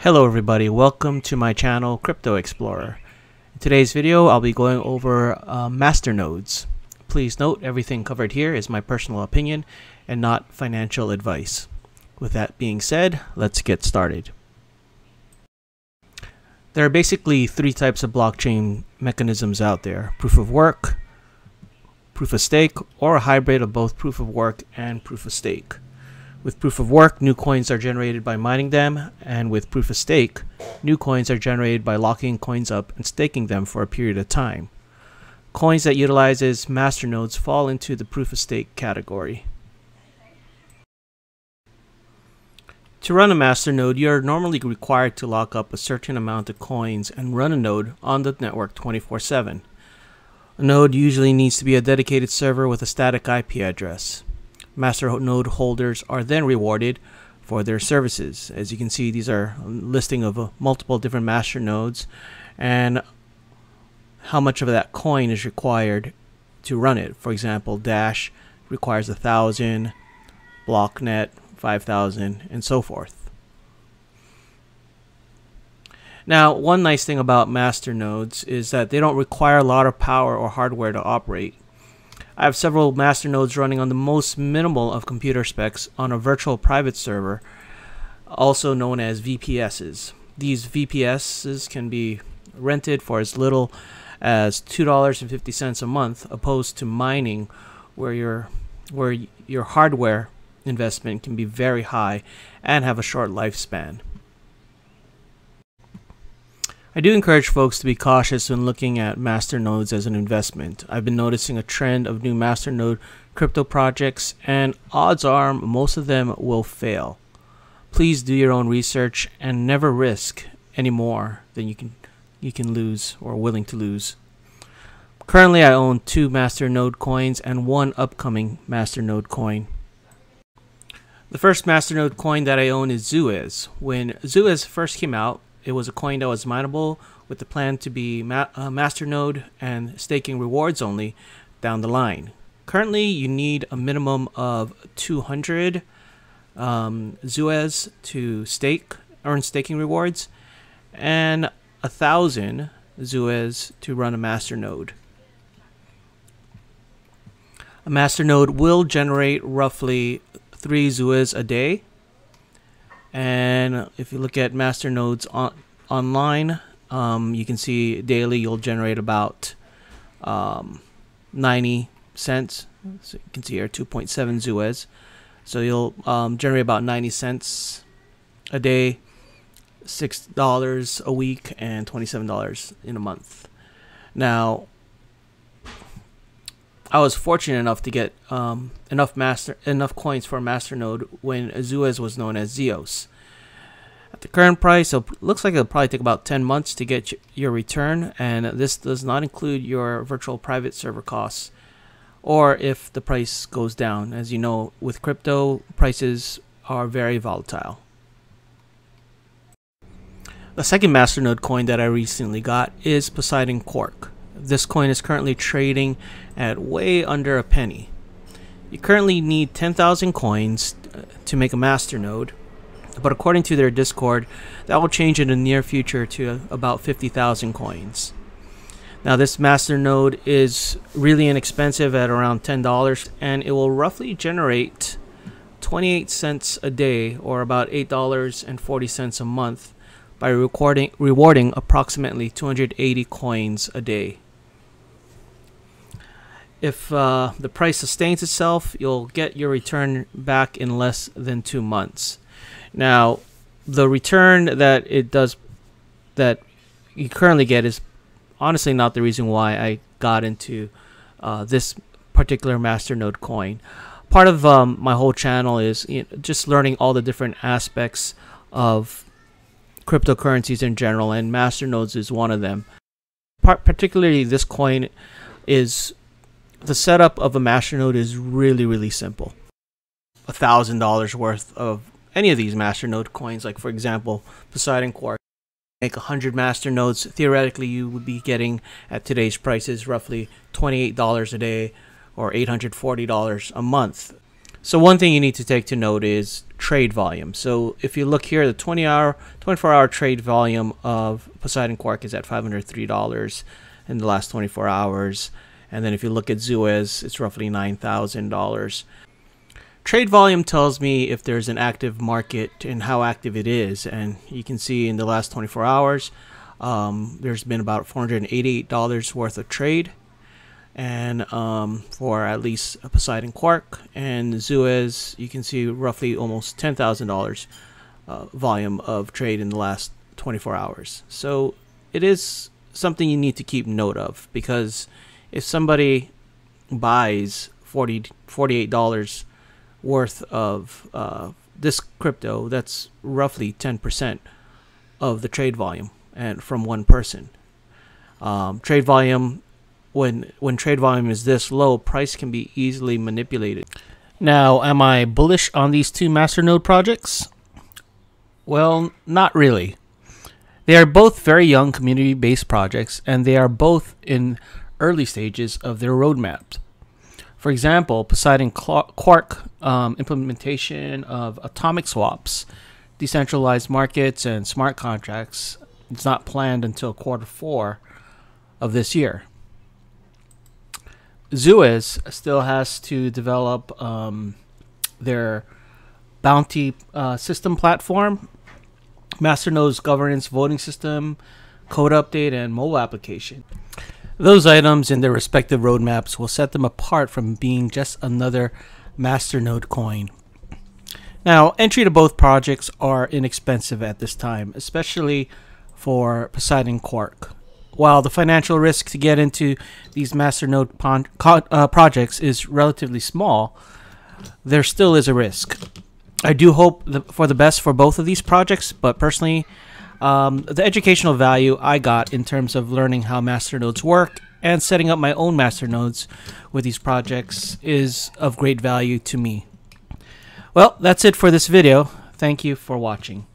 Hello everybody, welcome to my channel Crypto Explorer. In today's video I'll be going over masternodes. Please note everything covered here is my personal opinion and not financial advice. With that being said, let's get started. There are basically three types of blockchain mechanisms out there: proof of work, proof of stake, or a hybrid of both proof of work and proof of stake. With proof of work, new coins are generated by mining them, and with proof of stake, new coins are generated by locking coins up and staking them for a period of time. Coins that utilizes masternodes fall into the proof of stake category. To run a masternode, you are normally required to lock up a certain amount of coins and run a node on the network 24/7. A node usually needs to be a dedicated server with a static IP address. Masternode holders are then rewarded for their services. As you can see, these are a listing of multiple different masternodes and how much of that coin is required to run it. For example, Dash requires 1,000, BlockNet 5,000, and so forth. Now, one nice thing about masternodes is that they don't require a lot of power or hardware to operate. I have several masternodes running on the most minimal of computer specs on a virtual private server, also known as VPSs. These VPSs can be rented for as little as $2.50 a month, opposed to mining, where your hardware investment can be very high and have a short lifespan. I do encourage folks to be cautious when looking at masternodes as an investment. I've been noticing a trend of new masternode crypto projects, and odds are most of them will fail. Please do your own research and never risk any more than you can lose or are willing to lose. Currently, I own 2 masternode coins and 1 upcoming masternode coin. The first masternode coin that I own is Xuez. When Xuez first came out, it was a coin that was mineable with the plan to be masternode and staking rewards only down the line. Currently, you need a minimum of 200 Xuez to earn staking rewards, and 1,000 Xuez to run a masternode. A masternode will generate roughly 3 Xuez a day. And if you look at Masternodes.Online, you can see daily you'll generate about 90 cents. So you can see here 2.7 Xuez. So you'll generate about 90 cents a day, $6 a week, and $27 in a month. Now, I was fortunate enough to get enough coins for a masternode when Xuez was known as Xuez. At the current price, it looks like it'll probably take about 10 months to get your return, and this does not include your virtual private server costs, or if the price goes down. As you know, with crypto, prices are very volatile. The second masternode coin that I recently got is Poseidon Quark. This coin is currently trading at way under a penny. You currently need 10,000 coins to make a masternode, but according to their Discord, that will change in the near future to about 50,000 coins. Now, this masternode is really inexpensive at around $10, and it will roughly generate 28 cents a day, or about $8.40 a month, by rewarding approximately 280 coins a day. If the price sustains itself, you'll get your return back in less than 2 months. Now, the return that you currently get is honestly not the reason why I got into this particular masternode coin. Part of my whole channel is just learning all the different aspects of cryptocurrencies in general, and masternodes is one of them. Particularly this coin is, the setup of a masternode is really simple. $1,000 worth of any of these masternode coins, like for example Poseidon Quark, make 100 masternodes. Theoretically, you would be getting, at today's prices, roughly $28 a day or $840 a month. So one thing you need to take to note is trade volume. So if you look here, the 24-hour trade volume of Poseidon Quark is at $503 in the last 24 hours. And then if you look at Xuez, it's roughly $9,000. Trade volume tells me if there's an active market and how active it is. And you can see in the last 24 hours, there's been about $488 worth of trade. And for at least a Poseidon Quark and Xuez, you can see roughly almost $10,000 volume of trade in the last 24 hours. So it is something you need to keep note of, because if somebody buys $48 worth of this crypto, that's roughly 10% of the trade volume, and from one person. Trade volume. When trade volume is this low, price can be easily manipulated. Now, am I bullish on these two Masternode projects? Well, not really. They are both very young community-based projects, and they are both in early stages of their roadmaps. For example, Poseidon Quark implementation of atomic swaps, decentralized markets, and smart contracts is not planned until Q4 of this year. Xuez still has to develop their bounty system platform, Masternodes governance voting system, code update, and mobile application. Those items in their respective roadmaps will set them apart from being just another Masternode coin. Now, entry to both projects are inexpensive at this time, especially for Poseidon Quark. While the financial risk to get into these Masternode projects is relatively small, there still is a risk. I do hope for the best for both of these projects, but personally, the educational value I got in terms of learning how Masternodes work and setting up my own Masternodes with these projects is of great value to me. Well, that's it for this video. Thank you for watching.